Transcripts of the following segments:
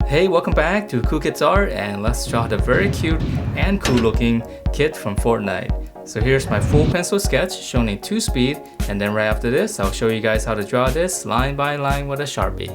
Hey, welcome back to Cool Kids Art, and let's draw the very cute and cool looking kid from Fortnite. So here's my full pencil sketch shown in 2 speed, and then right after this I'll show you guys how to draw this line by line with a sharpie.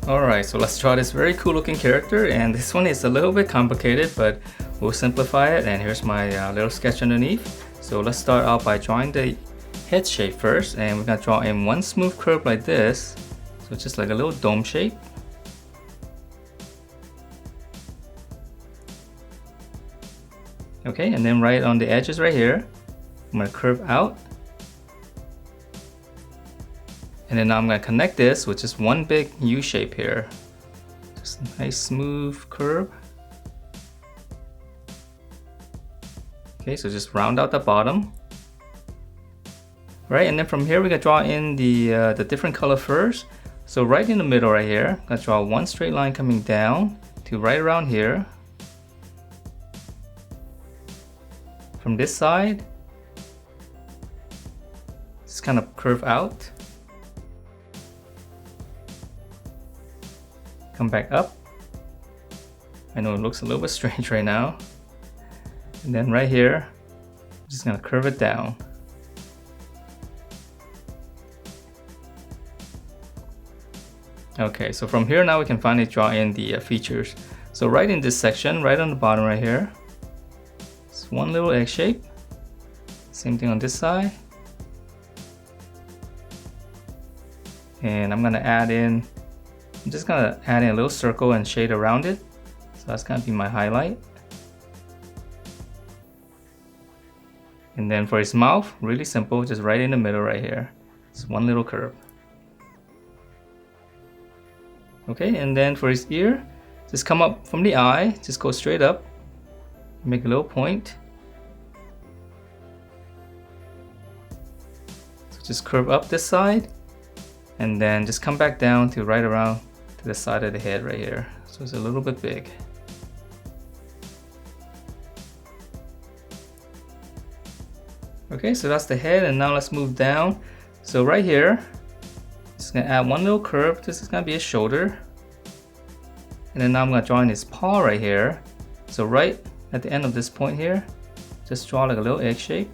Alright, so let's draw this very cool looking character, and this one is a little bit complicated, but we'll simplify it. And here's my little sketch underneath. So let's start out by drawing the head shape first, and we're gonna draw in one smooth curve like this. So it's just like a little dome shape. Okay, and then right on the edges right here, I'm gonna curve out. And then now I'm gonna connect this with just one big U shape here. Just a nice smooth curve. Okay, so just round out the bottom. Right, and then from here we're gonna draw in the different color first. So right in the middle right here, I'm gonna draw one straight line coming down to right around here. From this side, just kind of curve out. Come back up. I know it looks a little bit strange right now. And then right here, I'm just gonna curve it down. Okay, so from here now we can finally draw in the features. So right in this section, right on the bottom right here, it's one little egg shape. Same thing on this side. And I'm just gonna add in a little circle and shade around it. So that's gonna be my highlight. And then for his mouth, really simple, just right in the middle right here. It's one little curve. Okay, and then for his ear, just come up from the eye, just go straight up, make a little point. So just curve up this side, and then just come back down to right around to the side of the head right here. So it's a little bit big. Okay, so that's the head, and now let's move down. So right here, just gonna add one little curve. This is gonna be his shoulder. And then now I'm gonna draw in his paw right here. So right at the end of this point here, just draw like a little egg shape.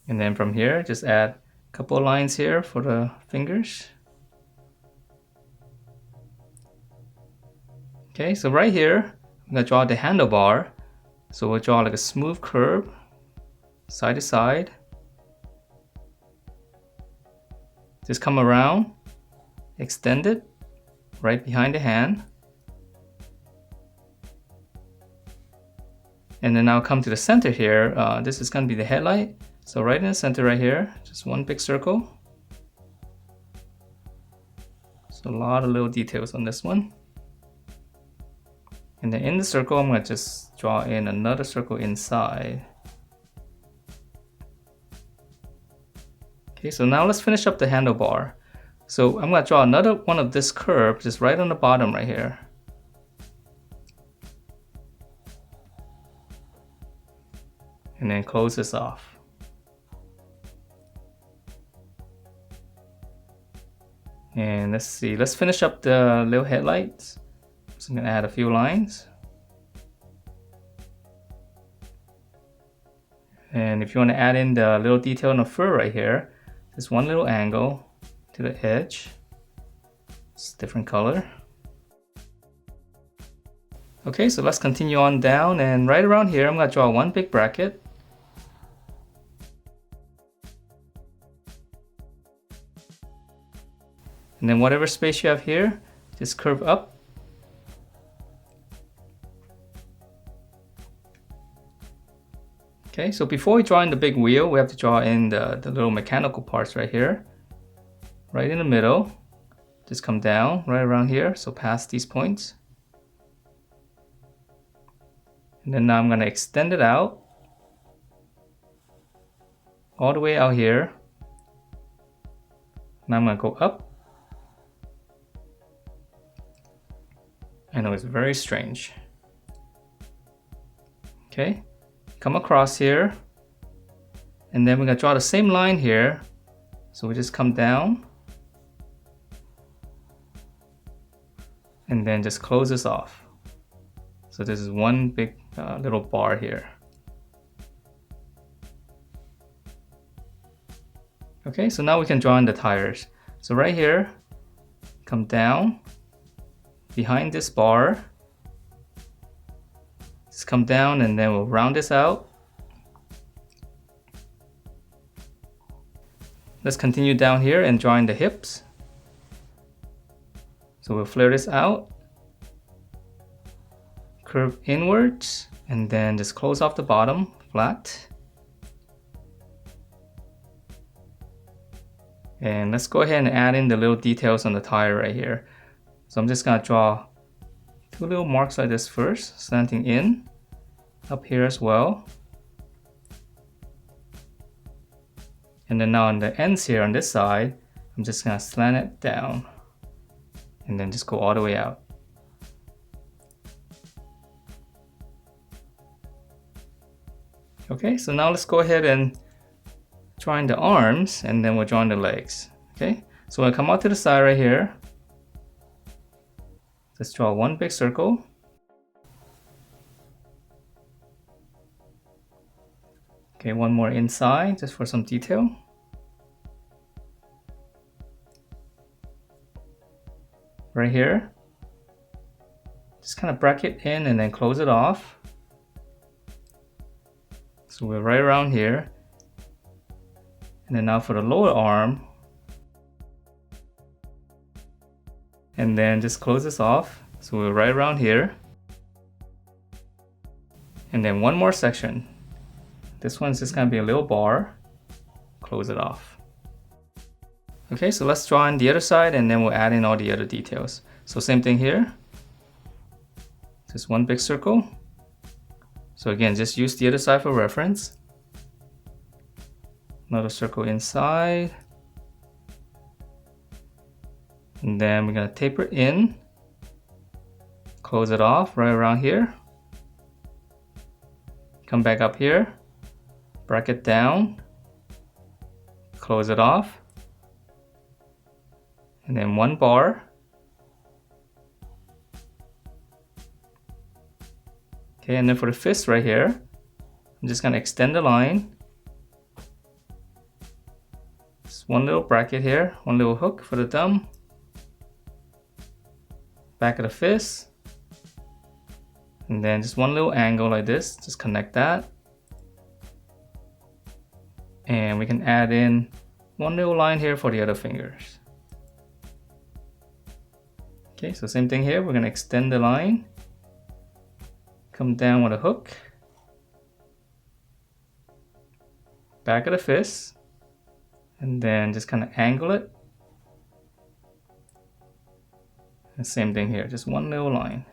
And then from here, just add a couple of lines here for the fingers. Okay, so right here, I'm gonna draw the handlebar. So we'll draw like a smooth curve, side to side. Just come around, extend it right behind the hand. And then now come to the center here. This is gonna be the headlight. So right in the center right here, just one big circle. So a lot of little details on this one. And then in the circle, I'm gonna just draw in another circle inside. Okay, so now let's finish up the handlebar. So I'm gonna draw another one of this curve just right on the bottom right here. And then close this off. And let's see, let's finish up the little headlights. So I'm gonna add a few lines. And if you want to add in the little detail on the fur right here, just one little angle to the edge. It's a different color. Okay, so let's continue on down, and right around here I'm gonna draw one big bracket. And then whatever space you have here, just curve up. Okay, so before we draw in the big wheel, we have to draw in the little mechanical parts right here. Right in the middle. Just come down right around here, so past these points. And then now I'm gonna extend it out. All the way out here. Now I'm gonna go up. I know it's very strange. Okay, come across here. And then we're gonna draw the same line here. So we just come down. And then just close this off. So this is one big little bar here. Okay, so now we can draw in the tires. So right here, come down behind this bar. Just come down and then we'll round this out. Let's continue down here and draw in the hips. So we'll flare this out, curve inwards, and then just close off the bottom flat. And let's go ahead and add in the little details on the tire right here. So I'm just gonna draw two little marks like this first, slanting in, up here as well. And then now on the ends here on this side, I'm just gonna slant it down and then just go all the way out. Okay, so now let's go ahead and draw in the arms and then we'll draw in the legs. Okay, so we'll come out to the side right here. Let's draw one big circle. Okay, one more inside just for some detail. Right here. Just kind of bracket in and then close it off. So we're right around here. And then now for the lower arm. And then just close this off. So we're right around here. And then one more section. This one's just gonna be a little bar. Close it off. Okay, so let's draw in the other side and then we'll add in all the other details. So same thing here. Just one big circle. So again, just use the other side for reference. Another circle inside. And then we're gonna taper in. Close it off right around here. Come back up here. Bracket down. Close it off. And then one bar. Okay, and then for the fist right here, I'm just gonna extend the line. Just one little bracket here, one little hook for the thumb. Back of the fist. And then just one little angle like this, just connect that. And we can add in one little line here for the other fingers. Okay, so same thing here, we're gonna extend the line. Come down with a hook. Back of the fist. And then just kind of angle it. And same thing here, just one little line.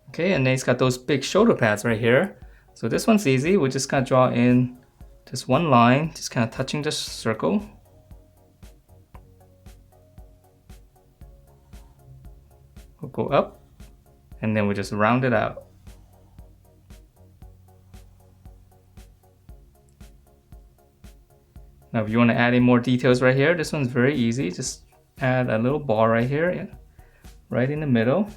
Okay, and then it's got those big shoulder pads right here. So this one's easy, we're just gonna draw in just one line, just kind of touching the circle. We'll go up, and then we just round it out. Now if you want to add in more details right here, this one's very easy. Just add a little bar right here, right in the middle.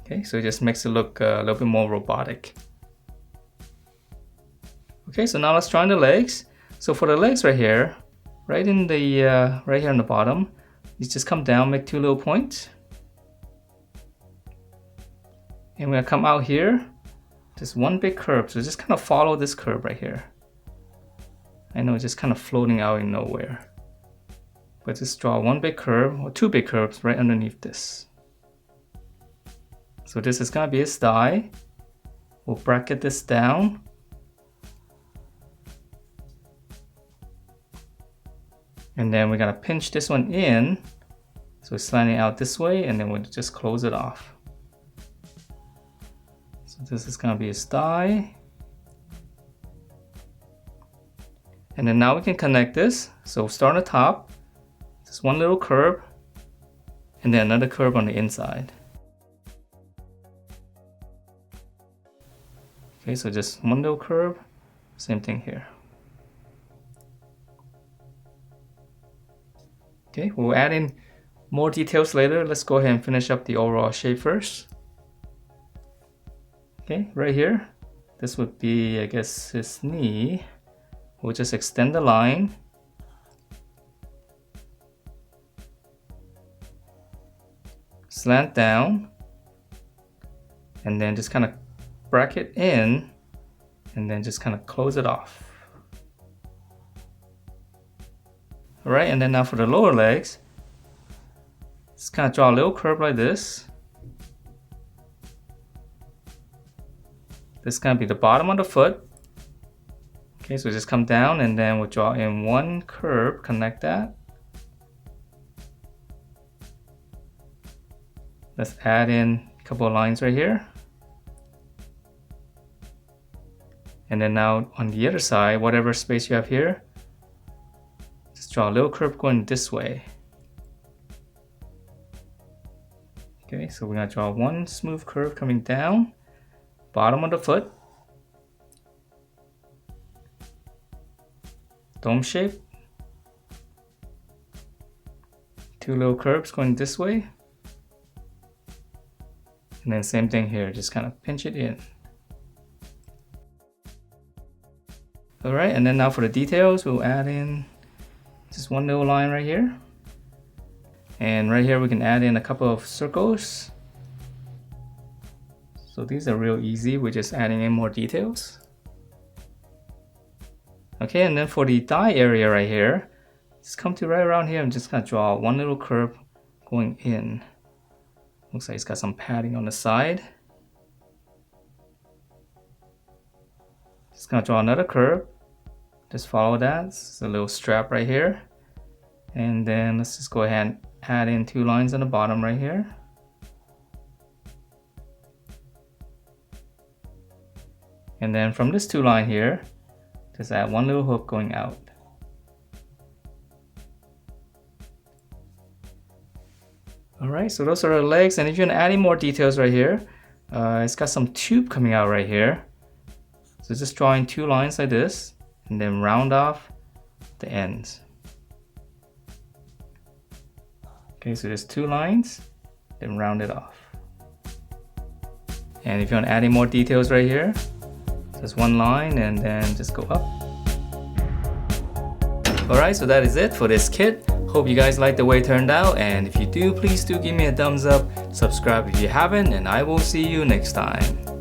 Okay, so it just makes it look a little bit more robotic. Okay, so now let's draw in the legs. So for the legs right here, right in the right here on the bottom, you just come down, make two little points. And we're gonna come out here, just one big curve. So just kind of follow this curve right here. I know it's just kind of floating out in nowhere. But just draw one big curve, or two big curves right underneath this. So this is gonna be his thigh. We'll bracket this down. And then we're gonna pinch this one in. So it's slanting out this way, and then we'll just close it off. So this is gonna be his thigh. And then now we can connect this. So start on the top, just one little curve, and then another curve on the inside. Okay, so just one little curve, same thing here. Okay, we'll add in more details later. Let's go ahead and finish up the overall shape first. Okay, right here, This would be, I guess, his knee. We'll just extend the line. Slant down. And then just kind of bracket in. And then just kind of close it off. Alright, and then now for the lower legs, just kind of draw a little curve like this. This is going to be the bottom of the foot. Okay, so just come down and then we'll draw in one curve, connect that. Let's add in a couple of lines right here. And then now on the other side, whatever space you have here, just draw a little curve going this way. Okay, so we're going to draw one smooth curve coming down, bottom of the foot. Dome shape. Two little curves going this way. And then same thing here, just kind of pinch it in. Alright, and then now for the details, we'll add in just one little line right here. And right here we can add in a couple of circles. So these are real easy, we're just adding in more details. Okay, and then for the thigh area right here, just come to right around here and just kind of draw one little curve going in. Looks like it's got some padding on the side. Just gonna draw another curve. Just follow that. It's a little strap right here. And then let's just go ahead and add in two lines on the bottom right here. And then from this two line here, just add one little hook going out. Alright, so those are the legs, and if you want to add any more details right here, it's got some tube coming out right here. So just drawing two lines like this, and then round off the ends. Okay, so there's two lines, then round it off. And if you want to add any more details right here, just one line and then just go up. Alright, so that is it for this kit. Hope you guys like the way it turned out, and if you do, please do give me a thumbs up, subscribe if you haven't, and I will see you next time.